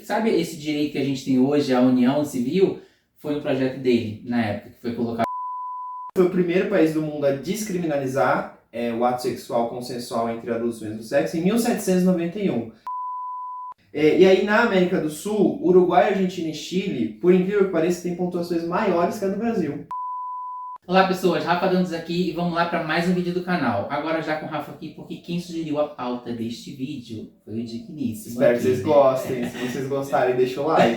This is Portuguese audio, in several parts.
sabe esse direito que a gente tem hoje, a união civil, foi um projeto dele, na época, que foi colocado. Foi o primeiro país do mundo a descriminalizar o ato sexual consensual entre adultos do mesmo sexo em 1791. E aí na América do Sul, Uruguai, Argentina e Chile, por incrível que pareça, têm pontuações maiores que a do Brasil. Olá pessoas, Rafa Dantas aqui e vamos lá para mais um vídeo do canal. Agora já com o Rafa aqui, porque quem sugeriu a pauta deste vídeo foi o Digníssimo. Espero que vocês gostem, se vocês gostarem, deixa o like.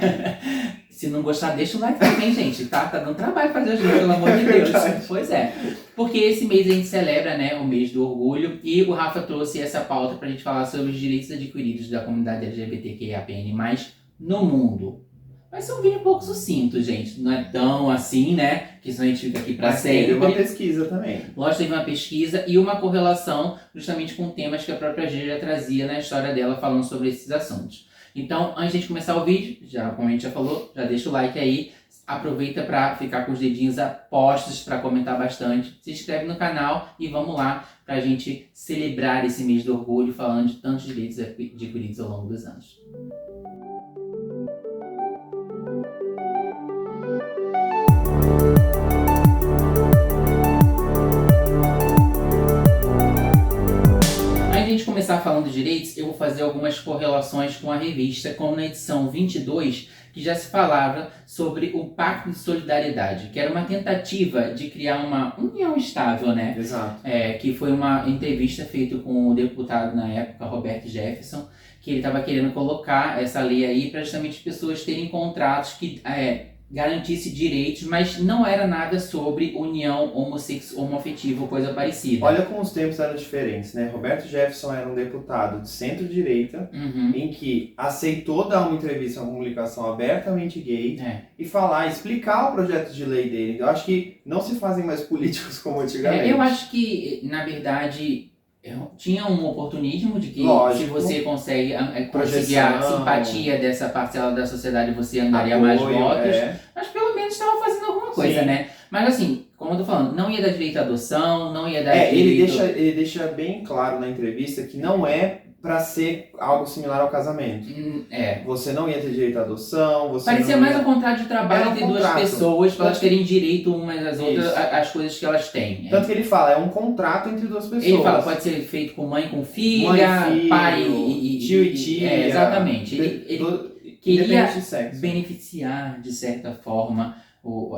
Se não gostar, deixa o like também, gente, tá? Tá dando trabalho fazer os vídeos, pelo amor de Deus. Pois é. Porque esse mês a gente celebra, né, o mês do orgulho, e o Rafa trouxe essa pauta pra gente falar sobre os direitos adquiridos da comunidade LGBTQIAPN+, no mundo. Vai ser um vídeo um pouco sucinto, gente. Não é tão assim, né? Que senão a gente fica aqui pra sempre. Teve uma pesquisa também. Lógico, teve uma pesquisa e uma correlação justamente com temas que a própria G já trazia na história dela, falando sobre esses assuntos. Então, antes de a gente começar o vídeo, como a gente já falou, já deixa o like aí. Aproveita para ficar com os dedinhos apostos para comentar bastante. Se inscreve no canal e vamos lá para a gente celebrar esse mês do orgulho, falando de tantos direitos adquiridos ao longo dos anos. Começar falando de direitos, eu vou fazer algumas correlações com a revista, como na edição 22, que já se falava sobre o Pacto de Solidariedade, que era uma tentativa de criar uma união estável, né? Exato. Que foi uma entrevista feita com o deputado na época, Roberto Jefferson, que ele estava querendo colocar essa lei aí para justamente pessoas terem contratos que garantisse direitos, mas não era nada sobre união homoafetiva ou coisa parecida. Olha como os tempos eram diferentes, né? Roberto Jefferson era um deputado de centro-direita, em que aceitou dar uma entrevista, uma comunicação abertamente gay, e explicar o projeto de lei dele. Eu acho que não se fazem mais políticos como antigamente. Eu acho que, na verdade, tinha um oportunismo de que se você consegue a simpatia dessa parcela da sociedade, você andaria mais votos, mas pelo menos estava fazendo alguma coisa, né? Mas assim, como eu tô falando, não ia dar direito à adoção, não ia dar direito... Ele deixa bem claro na entrevista que não é para ser algo similar ao casamento. Você não ia ter direito à adoção, parecia mais um contrato de trabalho entre duas pessoas, para elas terem direito umas às outras, às coisas que elas têm. Tanto que ele fala, é um contrato entre duas pessoas. Ele fala, pode ser feito com mãe com filha, pai e tio e tia. Exatamente. Ele queria beneficiar, de certa forma,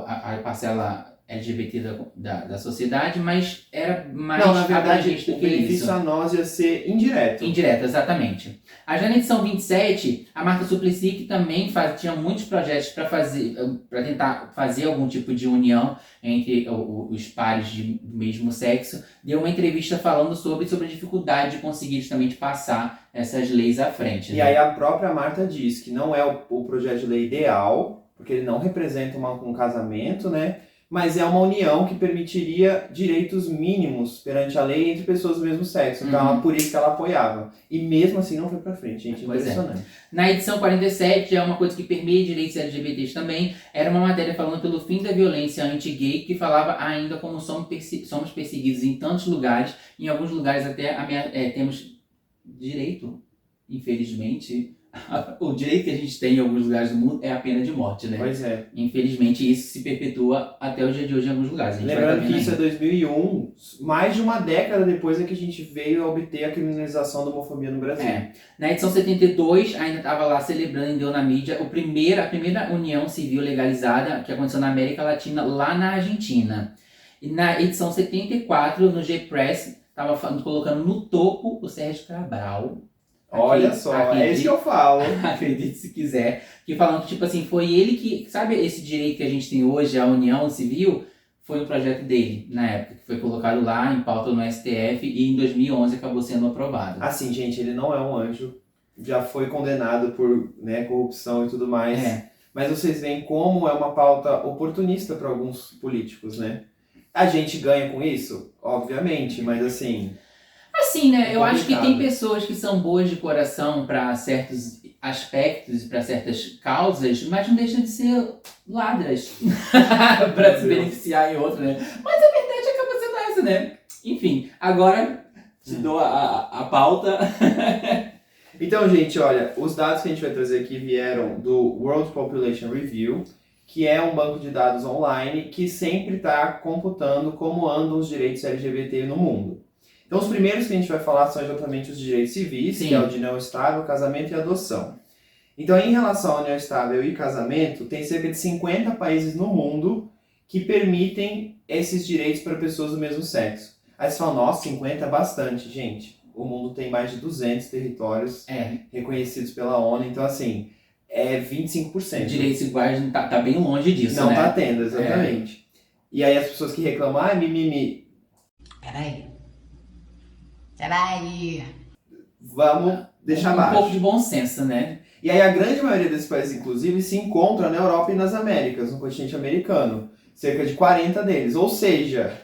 a parcela LGBT da sociedade, mas era mais... Não, na verdade, o benefício a nós ia ser indireto. Indireto, exatamente. Já na edição 27, a Marta Suplicy, que também tinha muitos projetos para tentar fazer algum tipo de união entre os pares do mesmo sexo, deu uma entrevista falando sobre a dificuldade de conseguir justamente passar essas leis à frente. E aí a própria Marta diz que não é o projeto de lei ideal, porque ele não representa um casamento, né? Mas é uma união que permitiria direitos mínimos perante a lei entre pessoas do mesmo sexo. Então, por isso que ela apoiava. E mesmo assim não foi pra frente, gente. Impressionante. Na edição 47, é uma coisa que permeia direitos LGBTs também, era uma matéria falando pelo fim da violência anti-gay, que falava ainda como somos perseguidos em tantos lugares, em alguns lugares até temos direito, infelizmente... O direito que a gente tem em alguns lugares do mundo é a pena de morte, né? Pois é. Infelizmente isso se perpetua até o dia de hoje em alguns lugares. Lembrando que isso é 2001, mais de uma década depois é que a gente veio a obter a criminalização da homofobia no Brasil. Na edição 72, ainda estava lá celebrando e deu na mídia a primeira união civil legalizada que aconteceu na América Latina, lá na Argentina. E na edição 74, no G-Press, estava colocando no topo o Sérgio Cabral. Olha só, é isso que eu falo. Acredite se quiser. Que falando que, tipo assim, foi ele que... Sabe esse direito que a gente tem hoje, a união civil? Foi um projeto dele, na época, que foi colocado lá em pauta no STF e em 2011 acabou sendo aprovado. Assim, gente, ele não é um anjo. Já foi condenado por corrupção e tudo mais. Mas vocês veem como é uma pauta oportunista para alguns políticos, né? A gente ganha com isso? Obviamente, mas assim... Assim, né? Eu acho que tem pessoas que são boas de coração para certos aspectos, para certas causas, mas não deixam de ser ladras para se beneficiar em outro, né? Mas a verdade acaba sendo essa, né? Enfim, agora te dou a pauta. Então, gente, olha, os dados que a gente vai trazer aqui vieram do World Population Review, que é um banco de dados online que sempre está computando como andam os direitos LGBT no mundo. Então, os primeiros que a gente vai falar são exatamente os direitos civis, Sim. que é o de união estável, casamento e adoção. Então, em relação à união estável e casamento, tem cerca de 50 países no mundo que permitem esses direitos para pessoas do mesmo sexo. Aí você fala, nossa, 50 é bastante, gente. O mundo tem mais de 200 territórios reconhecidos pela ONU, então assim, é 25%. Direitos iguais tá bem longe disso, não né? Não tá tendo, exatamente. E aí as pessoas que reclamam, mimimi. Peraí. Vamos deixar um baixo. pouco de bom senso, né? E aí a grande maioria desses países, inclusive, se encontra na Europa e nas Américas, no continente americano. Cerca de 40 deles. Ou seja,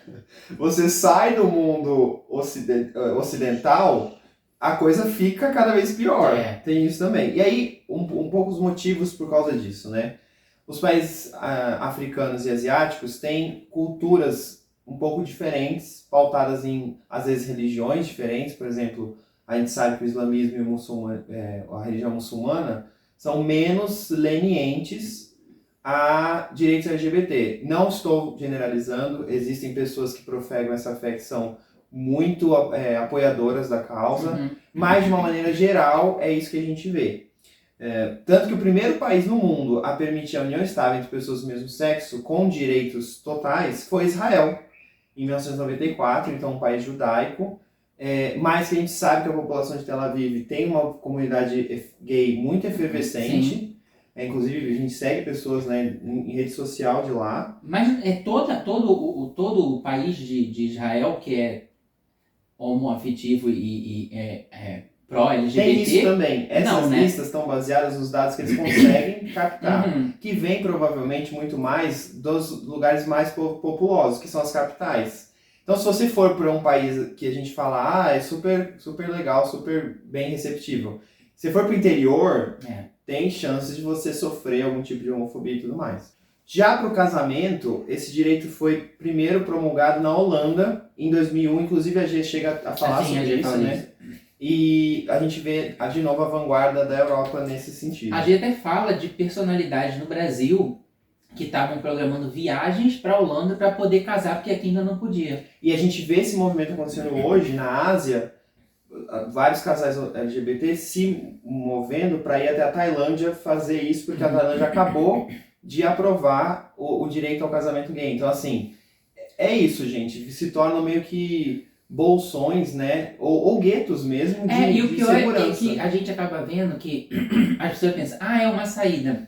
você sai do mundo ocidental, a coisa fica cada vez pior. Tem isso também. E aí, um pouco os motivos por causa disso, né? Os países africanos e asiáticos têm culturas um pouco diferentes, pautadas em, às vezes, religiões diferentes. Por exemplo, a gente sabe que o islamismo e a religião muçulmana são menos lenientes a direitos LGBT. Não estou generalizando, existem pessoas que profegam essa fé que são muito apoiadoras da causa, mas de uma maneira geral é isso que a gente vê. Tanto que o primeiro país no mundo a permitir a união estável entre pessoas do mesmo sexo com direitos totais foi Israel, em 1994, então um país judaico, mas que a gente sabe que a população de Tel Aviv tem uma comunidade gay muito efervescente. Sim. Inclusive, a gente segue pessoas, né, em rede social de lá. Mas todo o país de Israel que é homoafetivo e pró-LGBT... Tem isso também. Essas né? listas estão baseadas nos dados que eles conseguem captar, que vem provavelmente muito mais dos lugares mais populosos, que são as capitais. Então, se você for para um país que a gente fala, é super, super legal, super bem receptível. Se for para o interior... tem chances de você sofrer algum tipo de homofobia e tudo mais. Já para o casamento, esse direito foi primeiro promulgado na Holanda, em 2001, inclusive a G chega a falar sobre isso, né? E a gente vê, de novo, a vanguarda da Europa nesse sentido. A G até fala de personalidades no Brasil que estavam programando viagens para a Holanda para poder casar, porque aqui ainda não podia. E a gente vê esse movimento acontecendo hoje na Ásia, vários casais LGBT se movendo para ir até a Tailândia fazer isso, porque a Tailândia acabou de aprovar o direito ao casamento gay. Então, assim, é isso, gente. Se tornam meio que bolsões, né? Ou guetos mesmo E o de pior segurança. é que a gente acaba vendo que as pessoas pensam, é uma saída.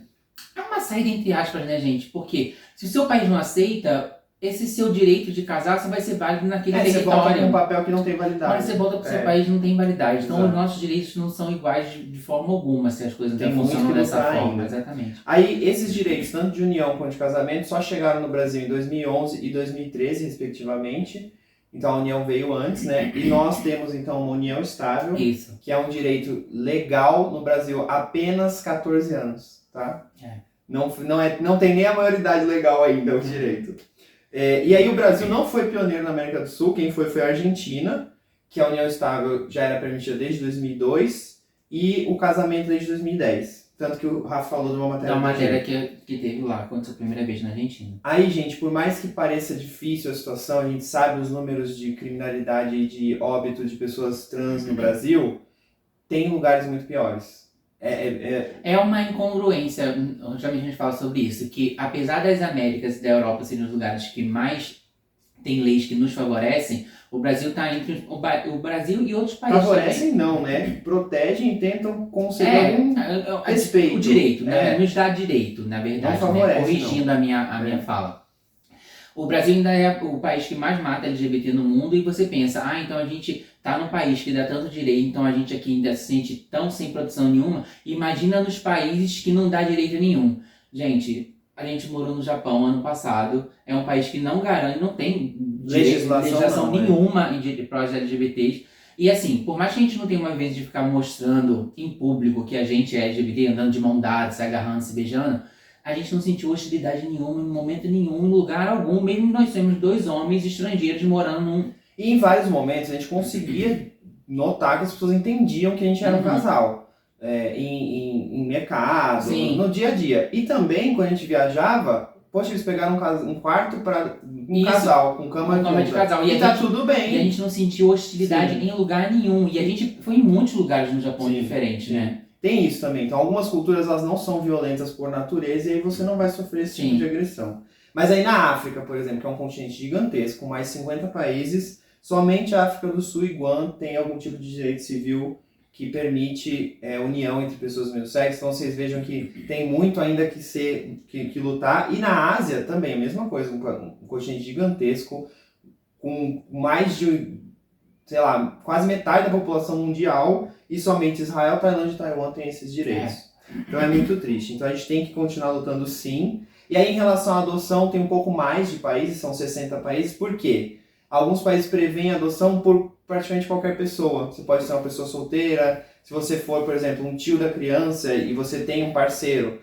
É uma saída entre aspas, né, gente? Porque se o seu país não aceita... esse seu direito de casar só vai ser válido naquele território. Você volta com um papel que não tem validade. Quando você volta para o seu país, não tem validade. Então, Exato. os nossos direitos não são iguais de forma alguma, se as coisas Tem não muito funcionam que dessa lutar forma. ainda. Exatamente. Aí, esses direitos, tanto de união quanto de casamento, só chegaram no Brasil em 2011 e 2013, respectivamente. Então, a união veio antes, né? E nós temos, então, uma união estável, Isso. que é um direito legal no Brasil há apenas 14 anos, tá? Não tem nem a maioridade legal ainda, o direito. E aí o Brasil não foi pioneiro na América do Sul, quem foi a Argentina, que a união estável já era permitida desde 2002, e o casamento desde 2010. Tanto que o Rafa falou de uma matéria... Da matéria que teve lá, aconteceu a primeira vez na Argentina. Aí, gente, por mais que pareça difícil a situação, a gente sabe os números de criminalidade e de óbito de pessoas trans no Brasil, tem lugares muito piores. É uma incongruência, já a gente fala sobre isso, que apesar das Américas e da Europa serem os lugares que mais tem leis que nos favorecem, o Brasil está entre o Brasil e outros países. Favorecem não, né? Protegem e tentam conceder respeito. O direito, né? Nos dá direito, na verdade, não favorece, corrigindo não. a minha fala. O Brasil ainda é o país que mais mata LGBT no mundo e você pensa, então a gente tá num país que dá tanto direito, então a gente aqui ainda se sente tão sem proteção nenhuma. Imagina nos países que não dá direito nenhum. Gente, a gente morou no Japão ano passado, é um país que não garante, não tem legislação nenhuma para os LGBTs. E assim, por mais que a gente não tenha uma vez de ficar mostrando em público que a gente é LGBT, andando de mão dada, se agarrando, se beijando, a gente não sentiu hostilidade nenhuma, em momento nenhum, em lugar algum, mesmo nós somos 2 homens estrangeiros morando num... E em vários momentos a gente conseguia notar que as pessoas entendiam que a gente era um casal. Em mercado, Sim. no dia a dia. E também, quando a gente viajava, poxa, eles pegaram um quarto para um casal, com cama de casal. E tá tudo bem. E a gente não sentiu hostilidade em lugar nenhum. E a gente foi em muitos lugares no Japão diferentes, né? Tem isso também. Então, algumas culturas elas não são violentas por natureza e aí você não vai sofrer esse tipo de agressão. Mas aí na África, por exemplo, que é um continente gigantesco, com mais de 50 países, somente a África do Sul e Guam tem algum tipo de direito civil que permite união entre pessoas do mesmo sexo. Então vocês vejam que tem muito ainda que lutar. E na Ásia também, a mesma coisa, um continente gigantesco, com mais de, sei lá, quase metade da população mundial, e somente Israel, Tailândia e Taiwan têm esses direitos. Então é muito triste. Então a gente tem que continuar lutando sim. E aí em relação à adoção, tem um pouco mais de países, são 60 países. Por quê? Alguns países prevêem a adoção por praticamente qualquer pessoa. Você pode ser uma pessoa solteira, se você for, por exemplo, um tio da criança e você tem um parceiro,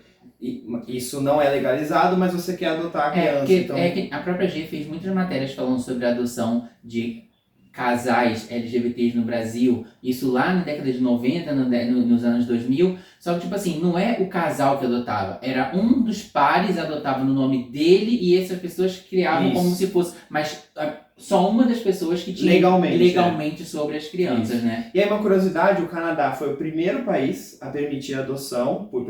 isso não é legalizado, mas você quer adotar a criança. Então... que a própria G fez muitas matérias falando sobre a adoção de casais LGBTs no Brasil, isso lá na década de 90, nos anos 2000, só que tipo assim, não é o casal que adotava, era um dos pares adotava no nome dele e essas pessoas criavam como se fosse, mas só uma das pessoas que tinha legalmente sobre as crianças, né? E aí uma curiosidade, o Canadá foi o primeiro país a permitir a adoção por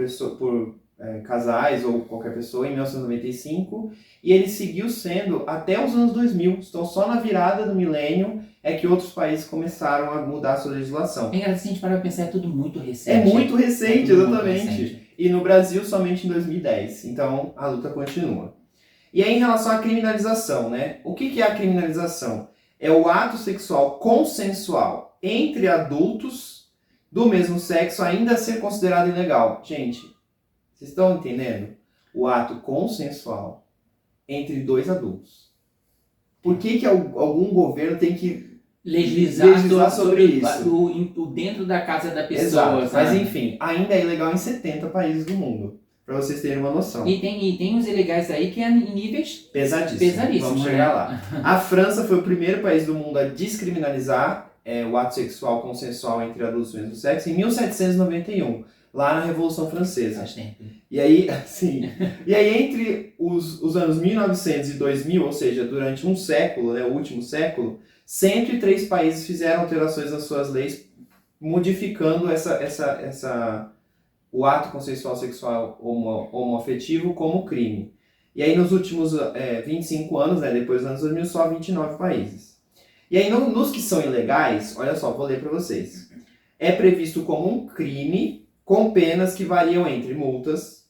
casais ou qualquer pessoa em 1995 e ele seguiu sendo até os anos 2000, então só na virada do milênio é que outros países começaram a mudar a sua legislação. É engraçado, se a gente parar pra pensar, é tudo muito recente. É muito recente, exatamente. Muito recente. E no Brasil somente em 2010, então a luta continua. E aí em relação à criminalização, né? O que é a criminalização? É o ato sexual consensual entre adultos do mesmo sexo ainda ser considerado ilegal. Gente, vocês estão entendendo? O ato consensual entre dois adultos. Por que algum governo tem que legislar sobre isso? O dentro da casa da pessoa. Exato. Mas enfim, ainda é ilegal em 70 países do mundo. Pra vocês terem uma noção. E tem os ilegais aí que é em níveis pesadíssimos. Vamos chegar lá. A França foi o primeiro país do mundo a descriminalizar o ato sexual consensual entre adultos do mesmo sexo em 1791, lá na Revolução Francesa. Faz tempo. E aí, sim. E aí entre os anos 1900 e 2000, ou seja, durante um século, né, o último século, 103 países fizeram alterações nas suas leis, modificando o ato consensual sexual homoafetivo como crime. E aí nos últimos 25 anos, né, depois dos anos 2000, só 29 países. E aí nos que são ilegais, olha só, vou ler para vocês. É previsto como um crime com penas que variam entre multas,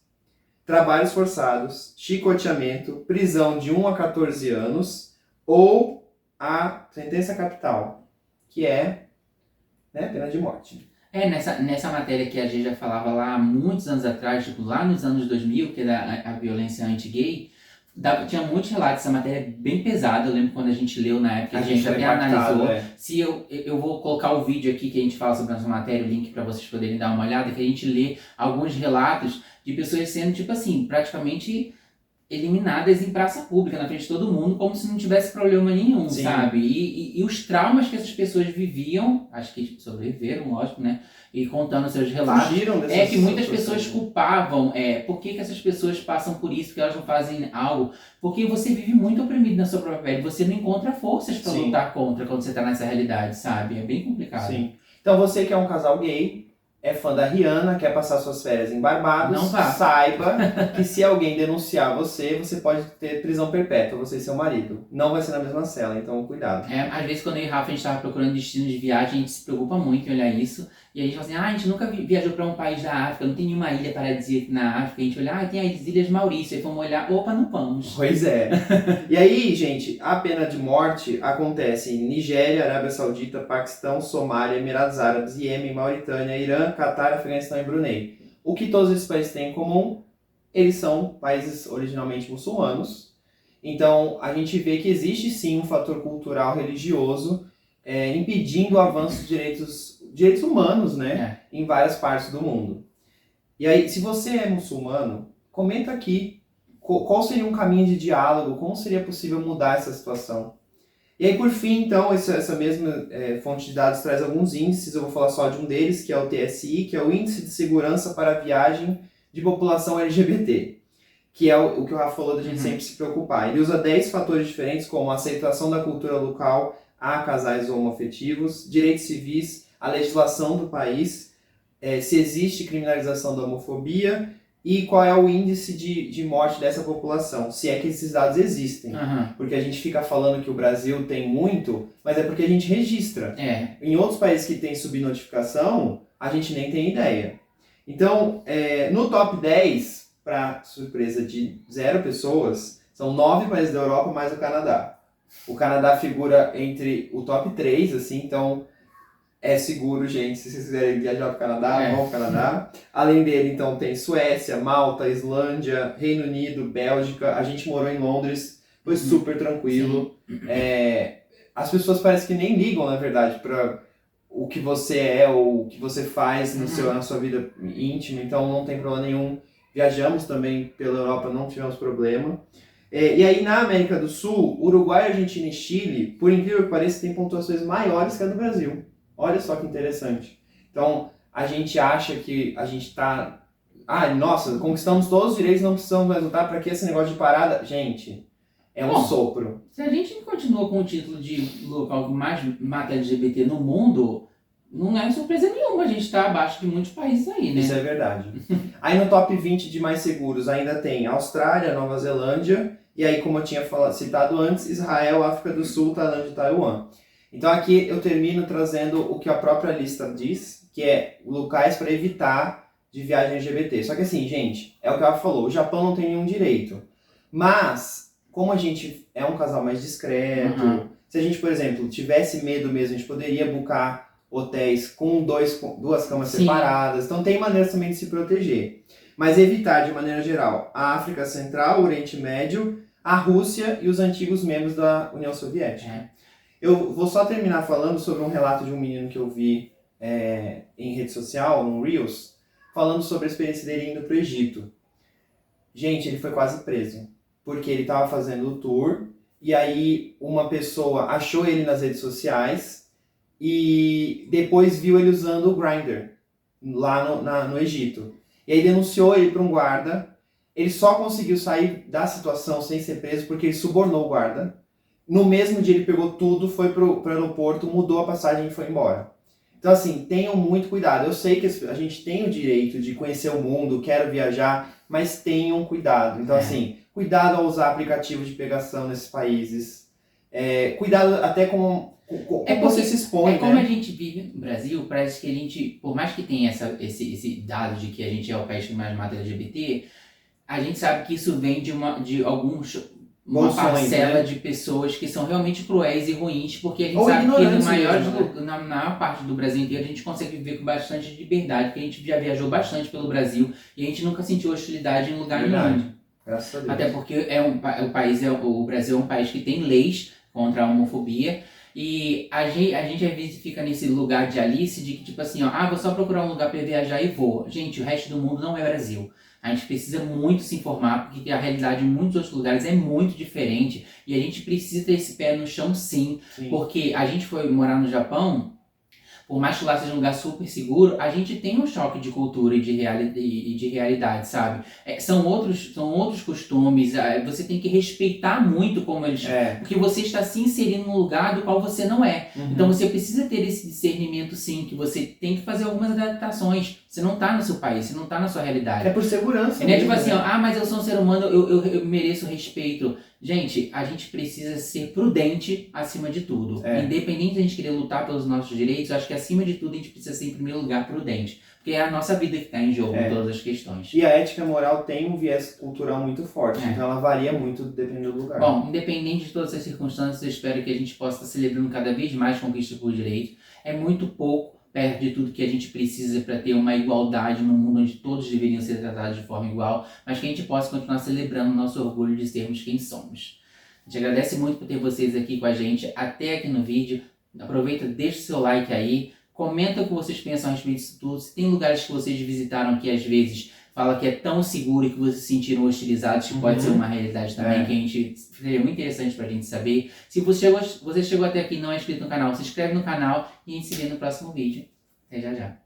trabalhos forçados, chicoteamento, prisão de 1 a 14 anos ou a sentença capital, que é pena de morte. Nessa matéria que a gente já falava lá há muitos anos atrás, tipo, lá nos anos 2000, que era a violência anti-gay, tinha muitos relatos, essa matéria é bem pesada, eu lembro quando a gente leu na época, a gente até analisou. Se eu vou colocar o vídeo aqui que a gente fala sobre essa matéria, o link para vocês poderem dar uma olhada, que a gente lê alguns relatos de pessoas sendo, tipo assim, praticamente eliminadas em praça pública, na frente de todo mundo, como se não tivesse problema nenhum, Sim. Sabe? E os traumas que essas pessoas viviam, acho que sobreviveram, lógico, né? E contando seus relatos, que muitas pessoas culpavam, por que essas pessoas passam por isso, que elas não fazem algo? Porque você vive muito oprimido na sua própria pele, você não encontra forças para lutar contra quando você está nessa realidade, sabe? É bem complicado. Sim. Então você que é um casal gay, é fã da Rihanna, quer passar suas férias em Barbados, não vá. Saiba que se alguém denunciar você pode ter prisão perpétua, você e seu marido. Não vai ser na mesma cela, então cuidado. Às vezes quando eu e o Rafa a gente estava procurando destino de viagem, a gente se preocupa muito em olhar isso. E a gente fala assim, a gente nunca viajou para um país da África, não tem nenhuma ilha paradisíaca na África. A gente olha, tem as Ilhas Maurício, aí fomos olhar, opa, não vamos. Pois é. E aí, gente, a pena de morte acontece em Nigéria, Arábia Saudita, Paquistão, Somália, Emirados Árabes, Iêmen, Mauritânia, Irã, Catar, Afeganistão e Brunei. O que todos esses países têm em comum? Eles são países originalmente muçulmanos. Então, a gente vê que existe sim um fator cultural religioso impedindo o avanço de direitos humanos, né? Em várias partes do mundo. E aí, se você é muçulmano, comenta aqui qual seria um caminho de diálogo, como seria possível mudar essa situação. E aí, por fim, então, essa mesma fonte de dados traz alguns índices, eu vou falar só de um deles, que é o TSI, que é o Índice de Segurança para a Viagem de População LGBT, que é o que o Rafa falou da gente sempre se preocupar. Ele usa 10 fatores diferentes, como a aceitação da cultura local a casais homoafetivos, direitos civis, a legislação do país, se existe criminalização da homofobia e qual é o índice de morte dessa população, se é que esses dados existem. Porque a gente fica falando que o Brasil tem muito, mas é porque a gente registra. Em outros países que tem subnotificação, a gente nem tem ideia. Então, no top 10, para surpresa de 0 pessoas, são 9 países da Europa mais o Canadá. O Canadá figura entre o top 3, assim, então é seguro, gente, se vocês quiserem viajar para o Canadá, vão ao Canadá. Além dele, então, tem Suécia, Malta, Islândia, Reino Unido, Bélgica. A gente morou em Londres, foi super tranquilo. As pessoas parecem que nem ligam, na verdade, para o que você é ou o que você faz na sua vida íntima, então não tem problema nenhum. Viajamos também pela Europa, não tivemos problema. E aí, na América do Sul, Uruguai, Argentina e Chile, por incrível que pareça, tem pontuações maiores que a do Brasil. Olha só que interessante. Então, a gente acha que a gente está... nossa, conquistamos todos os direitos, não precisamos mais lutar, para que esse negócio de parada? Gente, é um sopro. Se a gente continua com o título de local que mais mata LGBT no mundo, não é surpresa nenhuma, a gente está abaixo de muitos países aí, né? Isso é verdade. Aí no top 20 de mais seguros ainda tem Austrália, Nova Zelândia, e aí, como eu tinha citado antes, Israel, África do Sul, Tailândia e Taiwan. Então aqui eu termino trazendo o que a própria lista diz, que é locais para evitar de viagem LGBT. Só que assim, gente, é o que ela falou, o Japão não tem nenhum direito. Mas, como a gente é um casal mais discreto, se a gente, por exemplo, tivesse medo mesmo, a gente poderia buscar hotéis com duas camas separadas. Então tem maneiras também de se proteger. Mas evitar, de maneira geral, a África Central, o Oriente Médio, a Rússia e os antigos membros da União Soviética. Eu vou só terminar falando sobre um relato de um menino que eu vi em rede social, no Reels, falando sobre a experiência dele indo para o Egito. Gente, ele foi quase preso, porque ele estava fazendo o tour, e aí uma pessoa achou ele nas redes sociais, e depois viu ele usando o Grindr, lá no Egito. E aí denunciou ele para um guarda, ele só conseguiu sair da situação sem ser preso porque ele subornou o guarda. No mesmo dia ele pegou tudo, foi pro aeroporto, mudou a passagem e foi embora. Então assim, tenham muito cuidado. Eu sei que a gente tem o direito de conhecer o mundo, quero viajar, mas tenham cuidado. Então assim, cuidado ao usar aplicativos de pegação nesses países. Cuidado até com você se expõe. Como a gente vive no Brasil, parece que a gente, por mais que tenha esse dado de que a gente é o país que mais mata LGBT, a gente sabe que isso vem de uma parcela de pessoas que são realmente cruéis e ruins, porque a gente sabe que na maior parte do Brasil inteiro a gente consegue viver com bastante liberdade, porque a gente já viajou bastante pelo Brasil e a gente nunca sentiu hostilidade em lugar nenhum. Graças a Deus. Até porque o Brasil é um país que tem leis contra a homofobia. E a gente às vezes fica nesse lugar de Alice, de que tipo assim, vou só procurar um lugar para viajar e vou. Gente, o resto do mundo não é Brasil. A gente precisa muito se informar, porque a realidade em muitos outros lugares é muito diferente. E a gente precisa ter esse pé no chão sim. Porque a gente foi morar no Japão, por mais que lá seja um lugar super seguro, a gente tem um choque de cultura e de realidade, sabe? São outros costumes, você tem que respeitar muito como eles... Porque você está se inserindo num lugar do qual você não é. Então você precisa ter esse discernimento sim, que você tem que fazer algumas adaptações. Você não está no seu país, você não está na sua realidade. É por segurança. Não é tipo assim, mas eu sou um ser humano, eu mereço respeito. Gente, a gente precisa ser prudente acima de tudo. Independente de a gente querer lutar pelos nossos direitos, eu acho que acima de tudo a gente precisa ser, em primeiro lugar, prudente. Porque é a nossa vida que está em jogo em todas as questões. E a ética moral tem um viés cultural muito forte, então ela varia muito dependendo do lugar. Bom, independente de todas as circunstâncias, eu espero que a gente possa estar celebrando cada vez mais conquistas por direito. É muito pouco perto de tudo que a gente precisa para ter uma igualdade num mundo onde todos deveriam ser tratados de forma igual, mas que a gente possa continuar celebrando o nosso orgulho de sermos quem somos. A gente agradece muito por ter vocês aqui com a gente até aqui no vídeo. Aproveita, deixa o seu like aí, comenta o que vocês pensam a respeito disso tudo. Se tem lugares que vocês visitaram que às vezes fala que é tão seguro e que vocês se sentiram hostilizados, que pode ser uma realidade também, que a gente seria muito interessante pra gente saber. Se você chegou até aqui e não é inscrito no canal, se inscreve no canal e a gente se vê no próximo vídeo. Até já já.